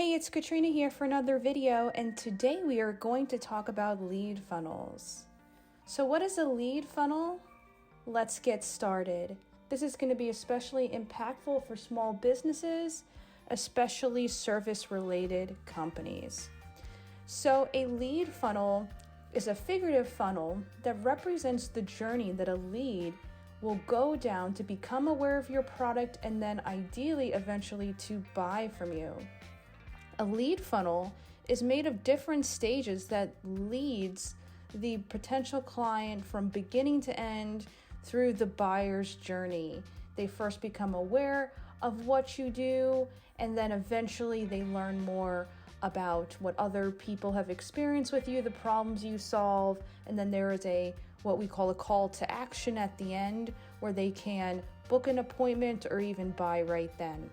Hey, it's Katrina here for another video, and today we are going to talk about lead funnels. So what is a lead funnel? Let's get started. This is going to be especially impactful for small businesses, especially service-related companies. So a lead funnel is a figurative funnel that represents the journey that a lead will go down to become aware of your product and then ideally eventually to buy from you. A lead funnel is made of different stages that leads the potential client from beginning to end through the buyer's journey. They first become aware of what you do, and then eventually they learn more about what other people have experienced with you, the problems you solve, and then there is what we call a call to action at the end where they can book an appointment or even buy right then.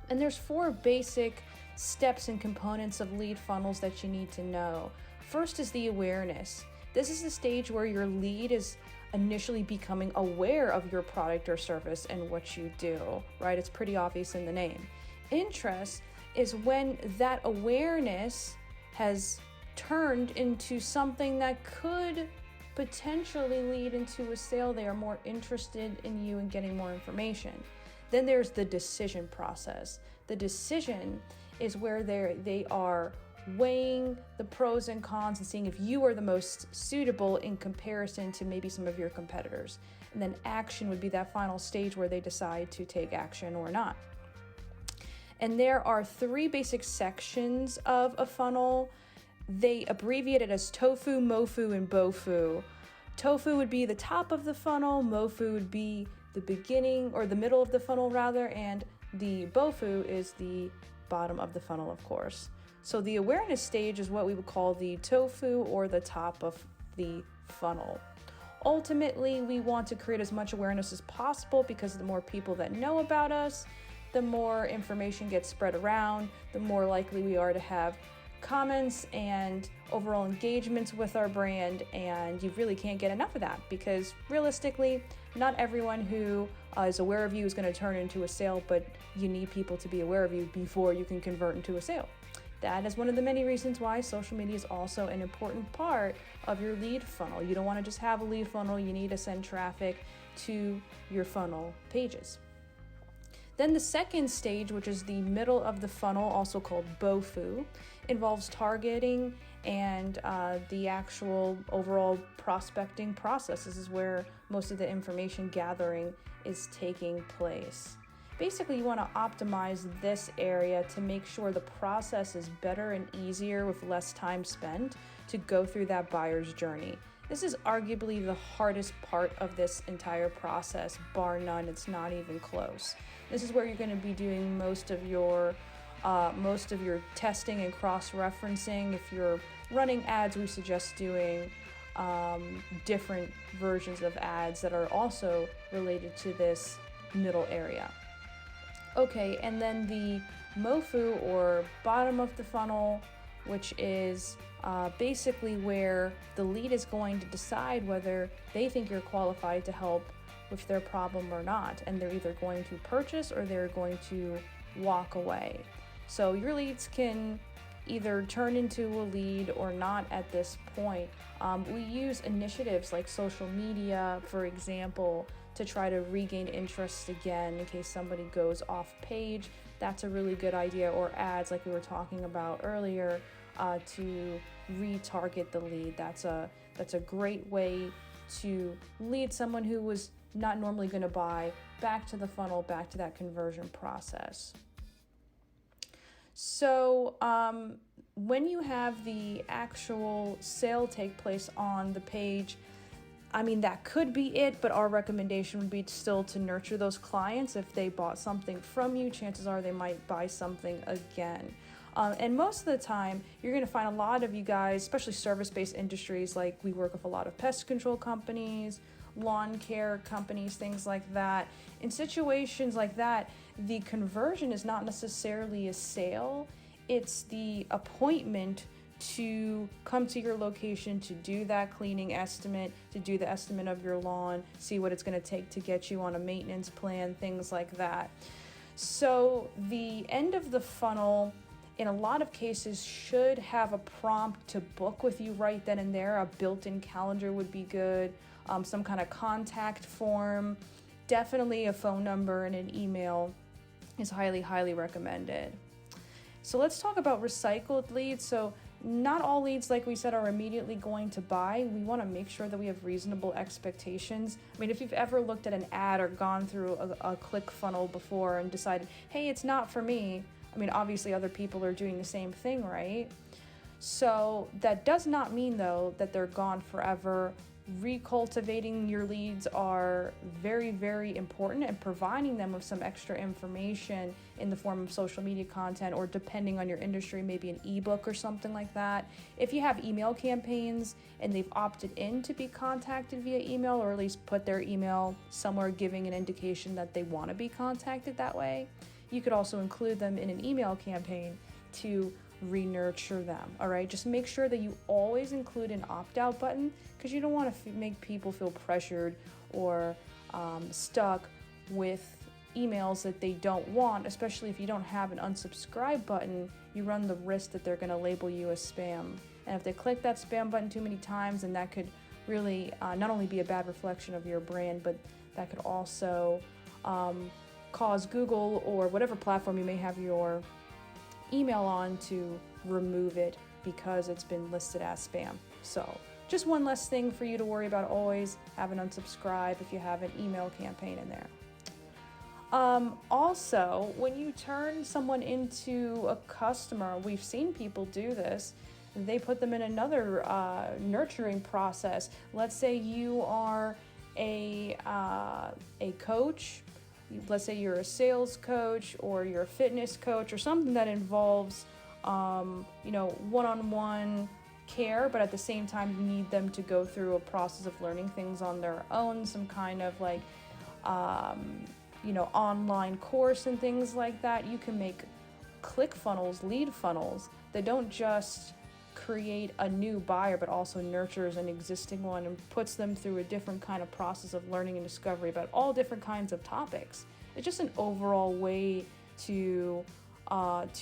And there's 4 basic steps and components of lead funnels that you need to know. First is the awareness. This is the stage where your lead is initially becoming aware of your product or service and what you do, right? It's pretty obvious in the name. Interest is when that awareness has turned into something that could potentially lead into a sale. They are more interested in you and getting more information. Then there's the decision process. The decision is where they are weighing the pros and cons and seeing if you are the most suitable in comparison to maybe some of your competitors. And then action would be that final stage where they decide to take action or not. And there are 3 basic sections of a funnel. They abbreviate it as tofu, mofu, and bofu. Tofu would be the top of the funnel, mofu would be the beginning or the middle of the funnel rather, and the bofu is the bottom of the funnel, of course. So the awareness stage is what we would call the tofu or the top of the funnel. Ultimately, we want to create as much awareness as possible because the more people that know about us, the more information gets spread around, the more likely we are to have comments and overall engagements with our brand, and you really can't get enough of that because realistically, not everyone who is aware of you is going to turn into a sale, but you need people to be aware of you before you can convert into a sale. That is one of the many reasons why social media is also an important part of your lead funnel. You don't want to just have a lead funnel, you need to send traffic to your funnel pages. Then the second stage, which is the middle of the funnel, also called BOFU, involves targeting and the actual overall prospecting process. This is where most of the information gathering is taking place. Basically, you want to optimize this area to make sure the process is better and easier with less time spent to go through that buyer's journey. This is arguably the hardest part of this entire process, bar none. It's not even close. This is where you're going to be doing most of your testing and cross-referencing. If you're running ads, we suggest doing different versions of ads that are also related to this middle area. Okay, and then the MOFU or bottom of the funnel, which is basically where the lead is going to decide whether they think you're qualified to help with their problem or not. And they're either going to purchase or they're going to walk away. So your leads can either turn into a lead or not at this point. We use initiatives like social media, for example, to try to regain interest again in case somebody goes off page. That's a really good idea. Or ads like we were talking about earlier to retarget the lead. That's a great way to lead someone who was not normally going to buy back to the funnel, back to that conversion process. So when you have the actual sale take place on the page, I mean, that could be it, but our recommendation would be still to nurture those clients. If they bought something from you, chances are they might buy something again. And most of the time, you're going to find a lot of you guys, especially service-based industries, like we work with a lot of pest control companies, lawn care companies, things like that. In situations like that, the conversion is not necessarily a sale. It's the appointment to come to your location to do that cleaning estimate, to do the estimate of your lawn, see what it's going to take to get you on a maintenance plan, things like that. So the end of the funnel in a lot of cases should have a prompt to book with you right then and there. A built-in calendar would be good, some kind of contact form. Definitely a phone number and an email is highly, highly recommended. So let's talk about recycled leads. So not all leads, like we said, are immediately going to buy. We want to make sure that we have reasonable expectations. I mean, if you've ever looked at an ad or gone through a click funnel before and decided, hey, it's not for me, I mean, obviously other people are doing the same thing, right? So that does not mean, though, that they're gone forever. Recultivating your leads are very, very important, and providing them with some extra information in the form of social media content, or depending on your industry, maybe an ebook or something like that. If you have email campaigns and they've opted in to be contacted via email, or at least put their email somewhere giving an indication that they want to be contacted that way, you could also include them in an email campaign to re-nurture them. All right, just make sure that you always include an opt-out button, because you don't want to make people feel pressured or stuck with emails that they don't want. Especially if you don't have an unsubscribe button, you run the risk that they're going to label you as spam, and if they click that spam button too many times, then that could really not only be a bad reflection of your brand, but that could also cause Google or whatever platform you may have your email on to remove it because it's been listed as spam. So just one less thing for you to worry about. Always have an unsubscribe if you have an email campaign in there. Also, when you turn someone into a customer, we've seen people do this. They put them in another nurturing process. Let's say you are a coach. Let's say you're a sales coach, or you're a fitness coach, or something that involves, one-on-one care, but at the same time you need them to go through a process of learning things on their own, some kind of like, online course and things like that. You can make click funnels, lead funnels that don't just create a new buyer, but also nurtures an existing one and puts them through a different kind of process of learning and discovery about all different kinds of topics. It's just an overall way to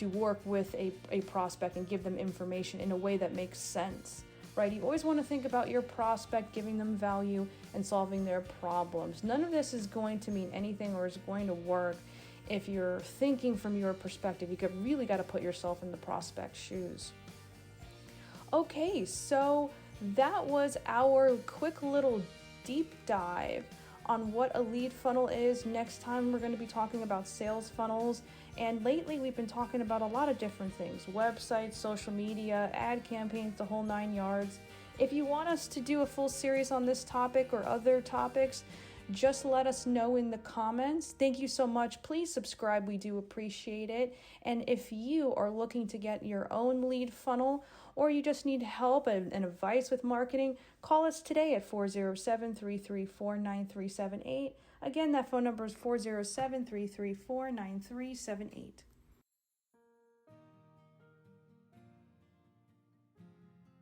work with a prospect and give them information in a way that makes sense, right? You always want to think about your prospect, giving them value and solving their problems. None of this is going to mean anything or is going to work if you're thinking from your perspective. You really got to put yourself in the prospect's shoes. Okay, so that was our quick little deep dive on what a lead funnel is. Next time we're going to be talking about sales funnels, and lately we've been talking about a lot of different things: websites, social media, ad campaigns, the whole 9 yards. If you want us to do a full series on this topic or other topics, just let us know in the comments. Thank you so much. Please subscribe. We do appreciate it. And if you are looking to get your own lead funnel, or you just need help and advice with marketing, call us today at 407-334-9378. Again, that phone number is 407-334-9378.